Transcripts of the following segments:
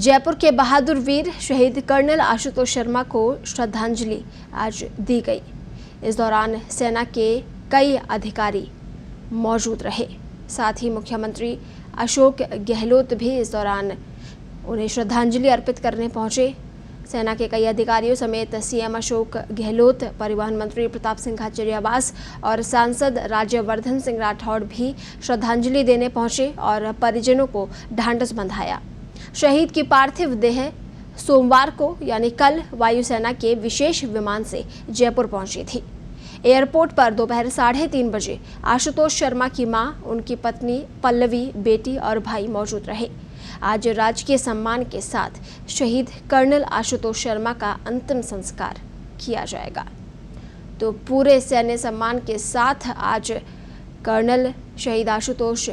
जयपुर के बहादुर वीर शहीद कर्नल आशुतोष शर्मा को श्रद्धांजलि आज दी गई। इस दौरान सेना के कई अधिकारी मौजूद रहे। साथ ही मुख्यमंत्री अशोक गहलोत भी इस दौरान उन्हें श्रद्धांजलि अर्पित करने पहुंचे। सेना के कई अधिकारियों समेत सीएम अशोक गहलोत, परिवहन मंत्री प्रताप सिंह खाचरियावास और सांसद राज्यवर्धन सिंह राठौड़ भी श्रद्धांजलि देने पहुंचे और परिजनों को ढांढस बंधाया। शहीद की पार्थिव देह सोमवार को यानी कल वायुसेना के विशेष विमान से जयपुर पहुंची थी। एयरपोर्ट पर दोपहर 3:30 बजे आशुतोष शर्मा की मां, उनकी पत्नी पल्लवी, बेटी और भाई मौजूद रहे। आज राजकीय सम्मान के साथ शहीद कर्नल आशुतोष शर्मा का अंतिम संस्कार किया जाएगा। तो पूरे सैन्य सम्मान के साथ आज कर्नल शहीद आशुतोष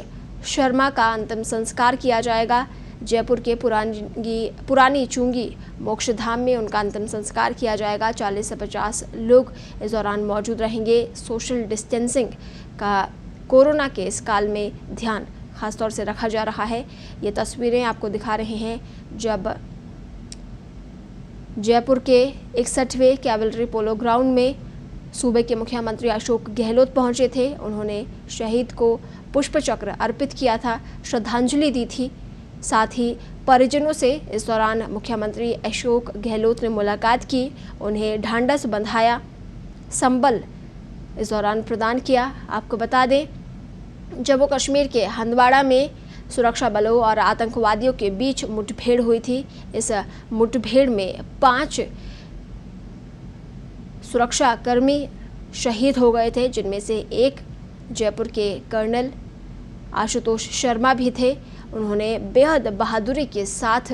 शर्मा का अंतिम संस्कार किया जाएगा। जयपुर के पुरानी चुंगी मोक्षधाम में उनका अंतिम संस्कार किया जाएगा। 40 से 50 लोग इस दौरान मौजूद रहेंगे। सोशल डिस्टेंसिंग का कोरोना के इस काल में ध्यान खासतौर से रखा जा रहा है। ये तस्वीरें आपको दिखा रहे हैं जब जयपुर के 61वें कैवलरी पोलो ग्राउंड में सूबे के मुख्यमंत्री अशोक गहलोत पहुंचे थे। उन्होंने शहीद को पुष्प चक्र अर्पित किया था, श्रद्धांजलि दी थी। साथ ही परिजनों से इस दौरान मुख्यमंत्री अशोक गहलोत ने मुलाकात की, उन्हें ढांढस बंधाया, संबल इस दौरान प्रदान किया। आपको बता दें, जम्मू कश्मीर के हंदवाड़ा में सुरक्षा बलों और आतंकवादियों के बीच मुठभेड़ हुई थी। इस मुठभेड़ में 5 सुरक्षाकर्मी शहीद हो गए थे, जिनमें से एक जयपुर के कर्नल आशुतोष शर्मा भी थे। उन्होंने बेहद बहादुरी के साथ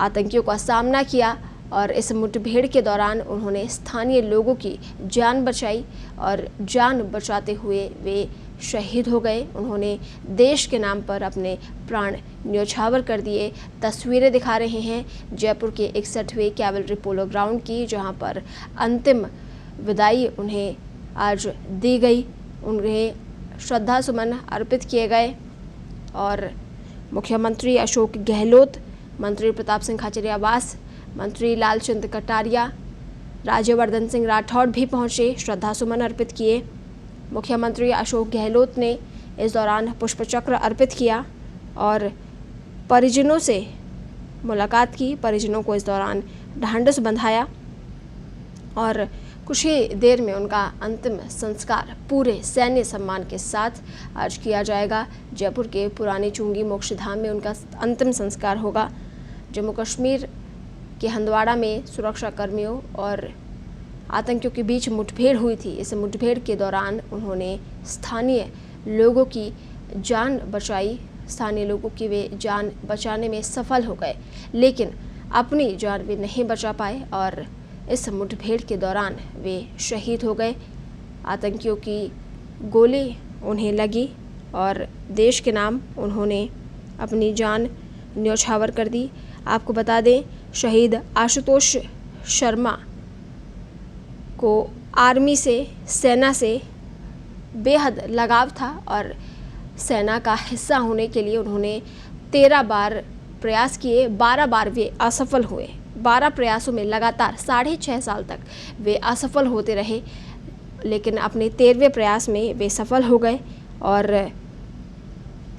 आतंकियों का सामना किया और इस मुठभेड़ के दौरान उन्होंने स्थानीय लोगों की जान बचाई और जान बचाते हुए वे शहीद हो गए। उन्होंने देश के नाम पर अपने प्राण न्यौछावर कर दिए। तस्वीरें दिखा रहे हैं जयपुर के 61वें कैवलरी पोलो ग्राउंड की, जहां पर अंतिम विदाई उन्हें आज दी गई। उन्हें श्रद्धा सुमन अर्पित किए गए और मुख्यमंत्री अशोक गहलोत, मंत्री प्रताप सिंह खाचरियावास, मंत्री लालचंद कटारिया, राज्यवर्धन सिंह राठौड़ भी पहुंचे, श्रद्धा सुमन अर्पित किए। मुख्यमंत्री अशोक गहलोत ने इस दौरान पुष्पचक्र अर्पित किया और परिजनों से मुलाकात की। परिजनों को इस दौरान ढांढस बंधाया और कुछ ही देर में उनका अंतिम संस्कार पूरे सैन्य सम्मान के साथ आज किया जाएगा। जयपुर के पुरानी चुंगी मोक्षधाम में उनका अंतिम संस्कार होगा। जम्मू कश्मीर के हंदवाड़ा में सुरक्षा कर्मियों और आतंकियों के बीच मुठभेड़ हुई थी। इस मुठभेड़ के दौरान उन्होंने स्थानीय लोगों की जान बचाई। स्थानीय लोगों की वे जान बचाने में सफल हो गए, लेकिन अपनी जान वे नहीं बचा पाए और इस मुठभेड़ के दौरान वे शहीद हो गए। आतंकियों की गोली उन्हें लगी और देश के नाम उन्होंने अपनी जान न्यौछावर कर दी। आपको बता दें, शहीद आशुतोष शर्मा को आर्मी से, सेना से बेहद लगाव था और सेना का हिस्सा होने के लिए उन्होंने 13 बार प्रयास किए, 12 बार वे असफल हुए। 12 प्रयासों में लगातार 6.5 साल तक वे असफल होते रहे, लेकिन अपने 13वें प्रयास में वे सफल हो गए और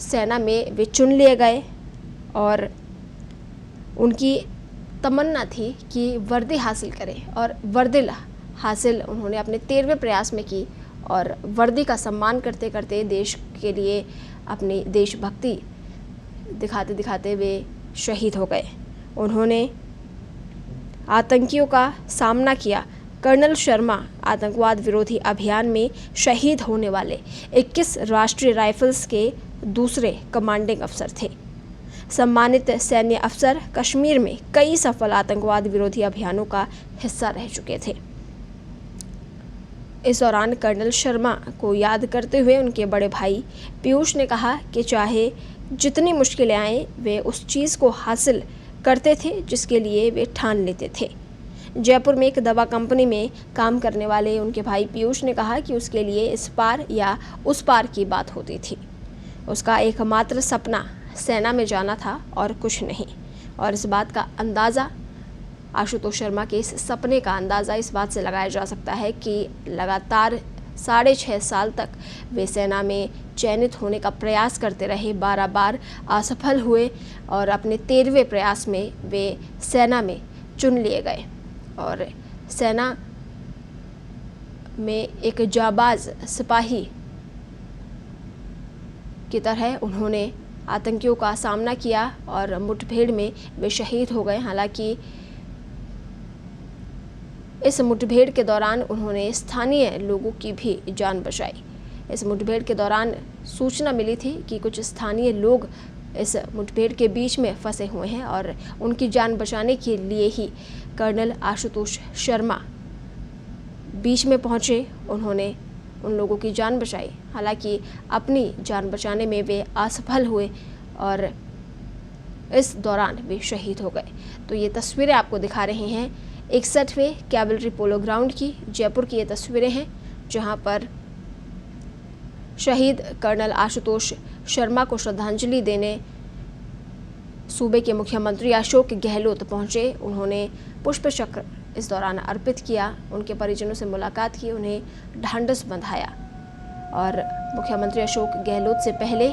सेना में वे चुन लिए गए। और उनकी तमन्ना थी कि वर्दी हासिल करें और वर्दी हासिल उन्होंने अपने 13वें प्रयास में की और वर्दी का सम्मान करते करते देश के लिए अपनी देशभक्ति दिखाते दिखाते वे शहीद हो गए। उन्होंने आतंकियों का सामना किया। कर्नल शर्मा आतंकवाद विरोधी अभियान में शहीद होने वाले 21 राष्ट्रीय राइफल्स के दूसरे कमांडिंग अफसर थे। सम्मानित सैन्य अफसर, कश्मीर में कई सफल आतंकवाद विरोधी अभियानों का हिस्सा रह चुके थे। इस दौरान कर्नल शर्मा को याद करते हुए उनके बड़े भाई पीयूष ने कहा कि चाहे जितनी मुश्किलें आए, वे उस चीज़ को हासिल करते थे जिसके लिए वे ठान लेते थे। जयपुर में एक दवा कंपनी में काम करने वाले उनके भाई पीयूष ने कहा कि उसके लिए इस पार या उस पार की बात होती थी। उसका एकमात्र सपना सेना में जाना था और कुछ नहीं। और इस बात का अंदाज़ा आशुतोष शर्मा के इस सपने का अंदाज़ा इस बात से लगाया जा सकता है कि लगातार 6.5 साल तक वे सेना में चयनित होने का प्रयास करते रहे, 12 बार असफल हुए और अपने 13वें प्रयास में वे सेना में चुन लिए गए और सेना में एक जाबाज सिपाही की तरह उन्होंने आतंकियों का सामना किया और मुठभेड़ में वे शहीद हो गए। हालांकि इस मुठभेड़ के दौरान उन्होंने स्थानीय लोगों की भी जान बचाई। इस मुठभेड़ के दौरान सूचना मिली थी कि कुछ स्थानीय लोग इस मुठभेड़ के बीच में फंसे हुए हैं और उनकी जान बचाने के लिए ही कर्नल आशुतोष शर्मा बीच में पहुंचे। उन्होंने उन लोगों की जान बचाई। हालांकि अपनी जान बचाने में वे असफल हुए और इस दौरान वे शहीद हो गए। तो ये तस्वीरें आपको दिखा रहे हैं 61वें कैवलरी पोलो ग्राउंड की, जयपुर की ये तस्वीरें हैं जहां पर शहीद कर्नल आशुतोष शर्मा को श्रद्धांजलि देने सूबे के मुख्यमंत्री अशोक गहलोत पहुंचे। उन्होंने पुष्प चक्र इस दौरान अर्पित किया, उनके परिजनों से मुलाकात की, उन्हें ढांढस बंधाया और मुख्यमंत्री अशोक गहलोत से पहले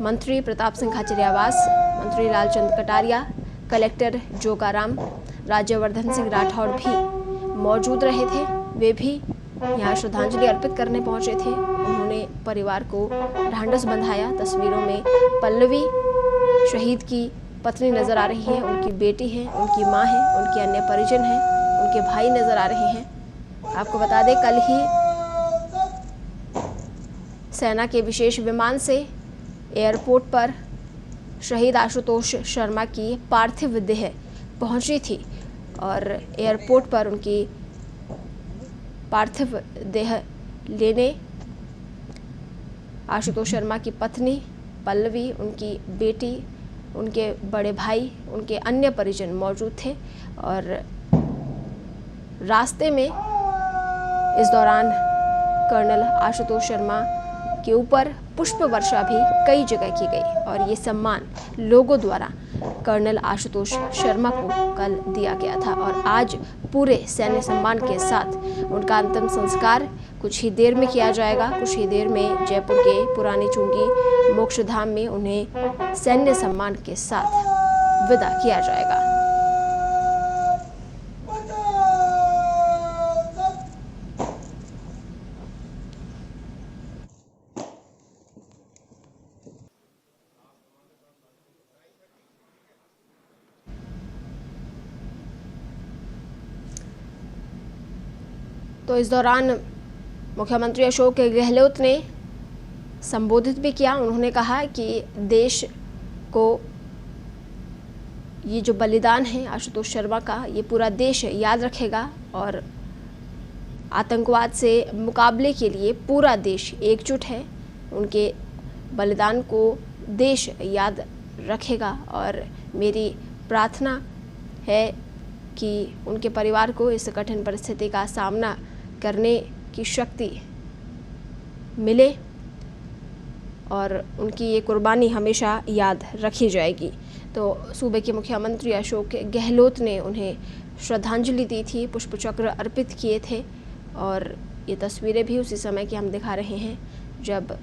मंत्री प्रताप सिंह खाचरियावास, मंत्री लालचंद कटारिया, कलेक्टर जोगाराम, राज्यवर्धन सिंह राठौड़ भी मौजूद रहे थे। वे भी यहाँ श्रद्धांजलि अर्पित करने पहुंचे थे। उन्होंने परिवार को ढांढस बंधाया। तस्वीरों में पल्लवी शहीद की पत्नी नजर आ रही है, उनकी बेटी है, उनकी मां है, उनके अन्य परिजन हैं, उनके भाई नजर आ रहे हैं। आपको बता दें कल ही सेना के विशेष विमान से एयरपोर्ट पर शहीद आशुतोष शर्मा की पार्थिव देह पहुंची थी और एयरपोर्ट पर उनकी पार्थिव देह लेने आशुतोष शर्मा की पत्नी पल्लवी, उनकी बेटी, उनके बड़े भाई, उनके अन्य परिजन मौजूद थे और रास्ते में इस दौरान कर्नल आशुतोष शर्मा के ऊपर पुष्प वर्षा भी कई जगह की गई और ये सम्मान लोगों द्वारा कर्नल आशुतोष शर्मा को कल दिया गया था और आज पूरे सैन्य सम्मान के साथ उनका अंतिम संस्कार कुछ ही देर में किया जाएगा। कुछ ही देर में जयपुर के पुरानी चुंगी मोक्षधाम में उन्हें सैन्य सम्मान के साथ विदा किया जाएगा। तो इस दौरान मुख्यमंत्री अशोक गहलोत ने संबोधित भी किया। उन्होंने कहा कि देश को ये जो बलिदान है आशुतोष शर्मा का, ये पूरा देश याद रखेगा और आतंकवाद से मुकाबले के लिए पूरा देश एकजुट है। उनके बलिदान को देश याद रखेगा और मेरी प्रार्थना है कि उनके परिवार को इस कठिन परिस्थिति का सामना करने की शक्ति मिले और उनकी ये कुर्बानी हमेशा याद रखी जाएगी। तो सूबे के मुख्यमंत्री अशोक गहलोत ने उन्हें श्रद्धांजलि दी थी, पुष्प चक्र अर्पित किए थे और ये तस्वीरें भी उसी समय की हम दिखा रहे हैं जब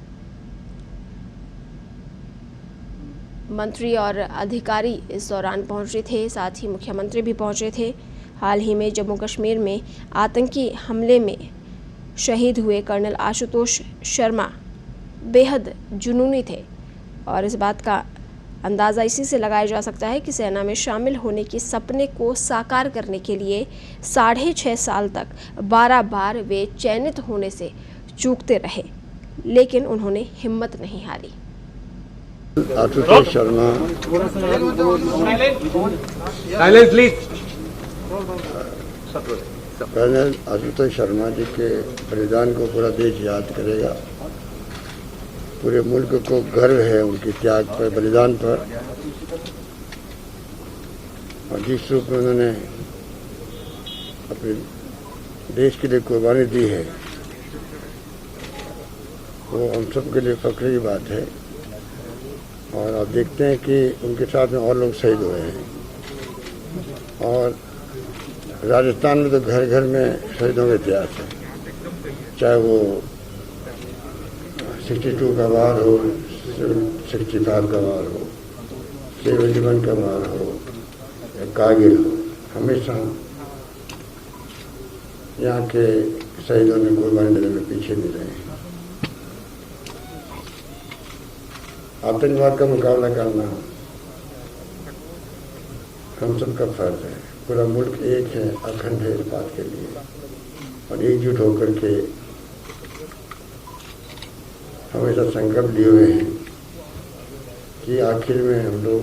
मंत्री और अधिकारी इस दौरान पहुंचे थे, साथ ही मुख्यमंत्री भी पहुंचे थे। हाल ही में जम्मू कश्मीर में आतंकी हमले में शहीद हुए कर्नल आशुतोष शर्मा बेहद जुनूनी थे और इस बात का अंदाज़ा इसी से लगाया जा सकता है कि सेना में शामिल होने के सपने को साकार करने के लिए 6.5 साल तक 12 बार वे चयनित होने से चूकते रहे, लेकिन उन्होंने हिम्मत नहीं हारी। आशुतोष शर्मा कर्नल आशुतोष शर्मा जी के बलिदान को पूरा देश याद करेगा। पूरे मुल्क को गर्व है उनके त्याग पर, बलिदान पर और जिस रूप में उन्होंने अपने देश के लिए कुर्बानी दी है वो हम सब के लिए फख्र की बात है। और आप देखते हैं कि उनके साथ में और लोग शहीद हुए हैं। और राजस्थान में तो घर घर में शहीदों का इतिहास है, चाहे वो 62 का वार हो, 65 का वार हो, 71 का वार हो या कारगिल हो, हमेशा यहाँ के शहीदों ने कुर्बानी देने में पीछे नहीं रहे। आतंकवाद का मुकाबला करना हम सबका फर्ज है। पूरा मुल्क एक है, अखंड है इस बात के लिए, और एकजुट होकर के हमेशा संकल्प लिए हुए हैं कि आखिर में हम लोग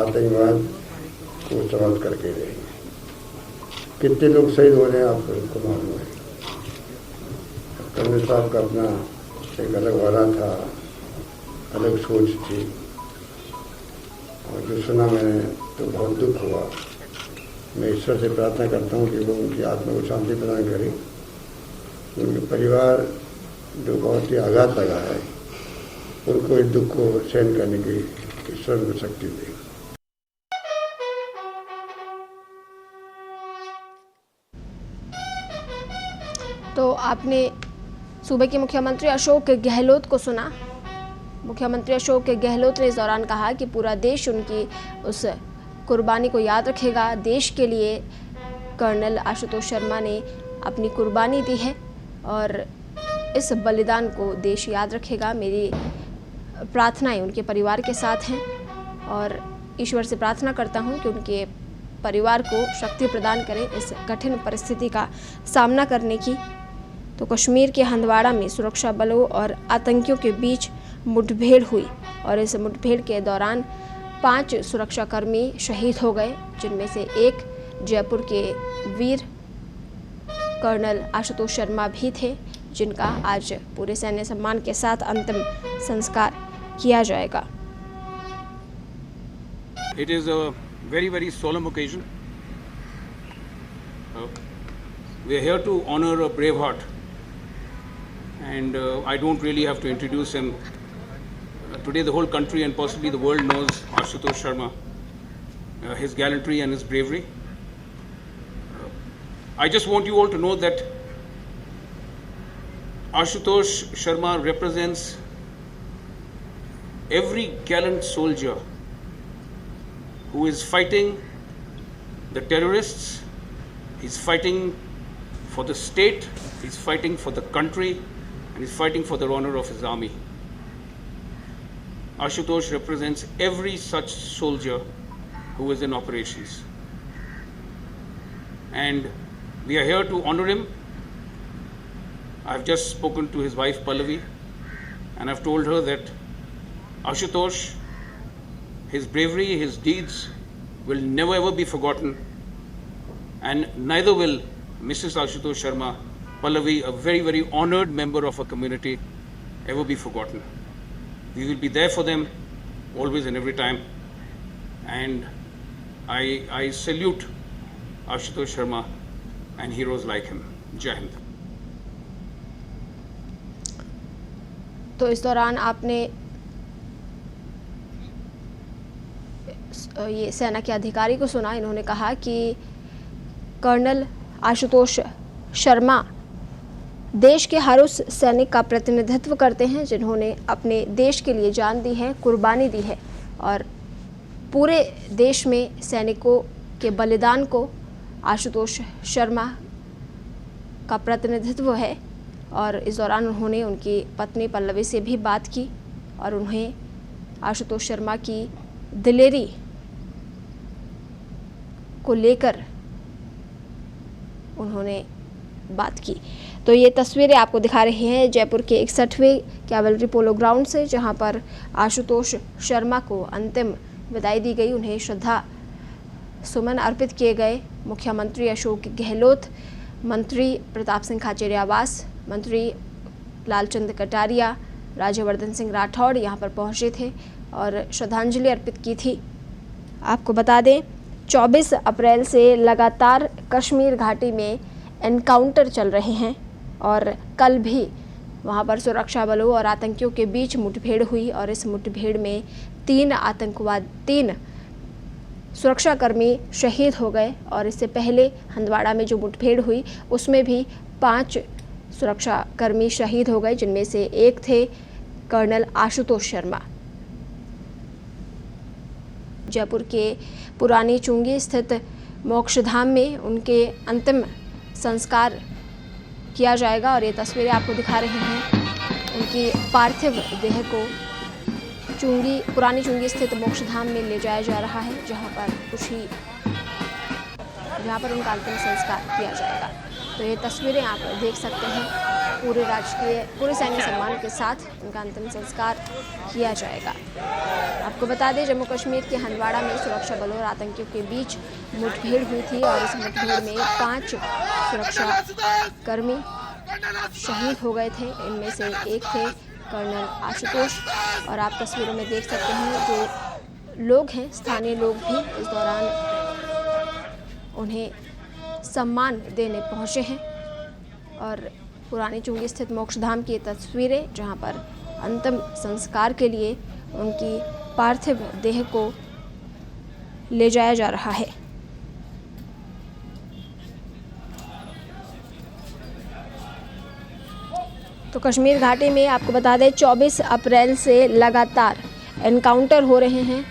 आतंकवाद को समाप्त करके रहेंगे। कितने लोग शहीद हो रहे हैं आपको मालूम है। कमल साहब का अपना एक अलग वारा था, अलग सोच थी, और जो सुना मैंने तो बहुत दुख हुआ। मैं ईश्वर से प्रार्थना करता हूँ कि वो उनकी आत्मा को शांति प्रदान करे। उनके परिवार जो बहुत ही आघात लगा है, उनको इस दुख को सहन करने की ईश्वर को शक्ति दे। तो आपने सूबे के मुख्यमंत्री अशोक गहलोत को सुना। मुख्यमंत्री अशोक गहलोत ने इस दौरान कहा कि पूरा देश उनकी उस कुर्बानी को याद रखेगा। देश के लिए कर्नल आशुतोष शर्मा ने अपनी कुर्बानी दी है और इस बलिदान को देश याद रखेगा। मेरी प्रार्थनाएं उनके परिवार के साथ हैं और ईश्वर से प्रार्थना करता हूं कि उनके परिवार को शक्ति प्रदान करें इस कठिन परिस्थिति का सामना करने की। तो कश्मीर के हंदवाड़ा में सुरक्षा बलों और आतंकियों के बीच मुठभेड़ हुई और इस मुठभेड़ के दौरान 5 सुरक्षाकर्मी शहीद हो गए, जिनमें से एक जयपुर के वीर कर्नल आशुतोष शर्मा भी थे, जिनका आज पूरे सैन्य सम्मान के साथ अंतिम संस्कार किया जाएगा। It is a very, very solemn occasion. We are here to honor a braveheart, and I don't really have to introduce him. Today the whole country and possibly the world knows Ashutosh Sharma, his gallantry and his bravery. I just want you all to know that Ashutosh Sharma represents every gallant soldier who is fighting the terrorists. He's fighting for the state, he's fighting for the country, and he's fighting for the honor of his army. Ashutosh represents every such soldier who is in operations. And we are here to honor him. I've just spoken to his wife Pallavi, and I've told her that Ashutosh, his bravery, his deeds will never ever be forgotten, and neither will Mrs. Ashutosh Sharma, Pallavi, a very, very honored member of our community, ever be forgotten. We will be there for them always and every time, and I salute Ashutosh Sharma and heroes like him. Jai Hind. तो इस दौरान आपने ये सेना के अधिकारी को सुना। इन्होंने कहा कि कर्नल आशुतोष शर्मा देश के हर उस सैनिक का प्रतिनिधित्व करते हैं जिन्होंने अपने देश के लिए जान दी है, कुर्बानी दी है, और पूरे देश में सैनिकों के बलिदान को आशुतोष शर्मा का प्रतिनिधित्व है। और इस दौरान उन्होंने उनकी पत्नी पल्लवी से भी बात की और उन्हें आशुतोष शर्मा की दिलेरी को लेकर उन्होंने बात की। तो ये तस्वीरें आपको दिखा रहे हैं जयपुर के 61वें कैवलरी पोलो ग्राउंड से, जहां पर आशुतोष शर्मा को अंतिम विदाई दी गई। उन्हें श्रद्धा सुमन अर्पित किए गए। मुख्यमंत्री अशोक गहलोत, मंत्री प्रताप सिंह खाचरियावास, मंत्री लालचंद कटारिया, राज्यवर्धन सिंह राठौड़ यहाँ पर पहुँचे थे और श्रद्धांजलि अर्पित की थी। आपको बता दें 24 अप्रैल से लगातार कश्मीर घाटी में एनकाउंटर चल रहे हैं और कल भी वहां पर सुरक्षा बलों और आतंकियों के बीच मुठभेड़ हुई और इस मुठभेड़ में 3 सुरक्षाकर्मी शहीद हो गए। और इससे पहले हंदवाड़ा में जो मुठभेड़ हुई उसमें भी 5 सुरक्षाकर्मी शहीद हो गए, जिनमें से एक थे कर्नल आशुतोष शर्मा। जयपुर के पुरानी चुंगी स्थित मोक्षधाम में उनके अंतिम संस्कार किया जाएगा और ये तस्वीरें आपको दिखा रहे हैं। उनकी पार्थिव देह को पुरानी चुंगी स्थित मोक्षधाम में ले जाया जा रहा है, जहां पर उनका अंतिम संस्कार किया जाएगा। तो ये तस्वीरें आप देख सकते हैं। पूरे सैन्य सम्मान के साथ उनका अंतिम संस्कार किया जाएगा। आपको बता दें, जम्मू कश्मीर के हंदवाड़ा में सुरक्षा बलों और आतंकियों के बीच मुठभेड़ हुई थी और इस मुठभेड़ में 5 सुरक्षाकर्मी शहीद हो गए थे। इनमें से एक थे कर्नल आशुतोष। और आप तस्वीरों में देख सकते हैं जो लोग हैं, स्थानीय लोग भी इस दौरान उन्हें सम्मान देने पहुंचे हैं। और पुरानी चुंगी स्थित मोक्षधाम की तस्वीरें, जहां पर अंतिम संस्कार के लिए उनकी पार्थिव देह को ले जाया जा रहा है। तो कश्मीर घाटी में आपको बता दें 24 अप्रैल से लगातार एनकाउंटर हो रहे हैं,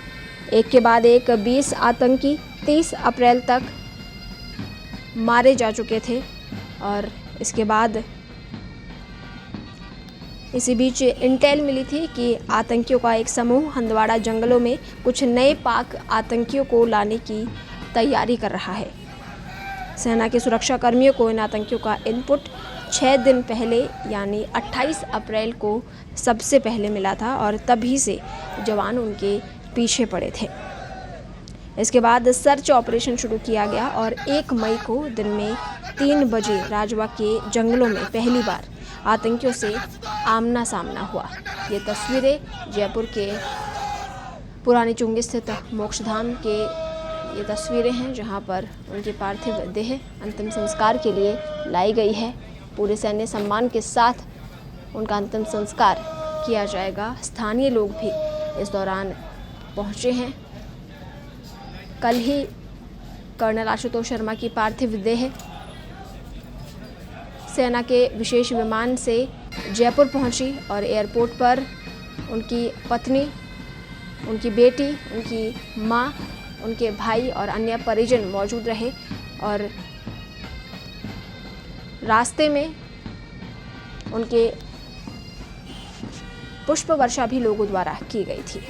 एक के बाद एक। 20 आतंकी 30 अप्रैल तक मारे जा चुके थे और इसके बाद इसी बीच इंटेल मिली थी कि आतंकियों का एक समूह हंदवाड़ा जंगलों में कुछ नए पाक आतंकियों को लाने की तैयारी कर रहा है। सेना के सुरक्षा कर्मियों को इन आतंकियों का इनपुट 6 दिन पहले यानी 28 अप्रैल को सबसे पहले मिला था और तभी से जवान उनके पीछे पड़े थे। इसके बाद सर्च ऑपरेशन शुरू किया गया और 1 मई को दिन में 3 बजे राजवा के जंगलों में पहली बार आतंकियों से आमना सामना हुआ। ये तस्वीरें जयपुर के पुरानी चुंगी स्थित मोक्षधाम के ये तस्वीरें हैं, जहां पर उनकी पार्थिव देह अंतिम संस्कार के लिए लाई गई है। पूरे सैन्य सम्मान के साथ उनका अंतिम संस्कार किया जाएगा। स्थानीय लोग भी इस दौरान पहुंचे हैं। कल ही कर्नल आशुतोष शर्मा की पार्थिव देह सेना के विशेष विमान से जयपुर पहुंची और एयरपोर्ट पर उनकी पत्नी, उनकी बेटी, उनकी मां, उनके भाई और अन्य परिजन मौजूद रहे और रास्ते में उनके पुष्प वर्षा भी लोगों द्वारा की गई थी।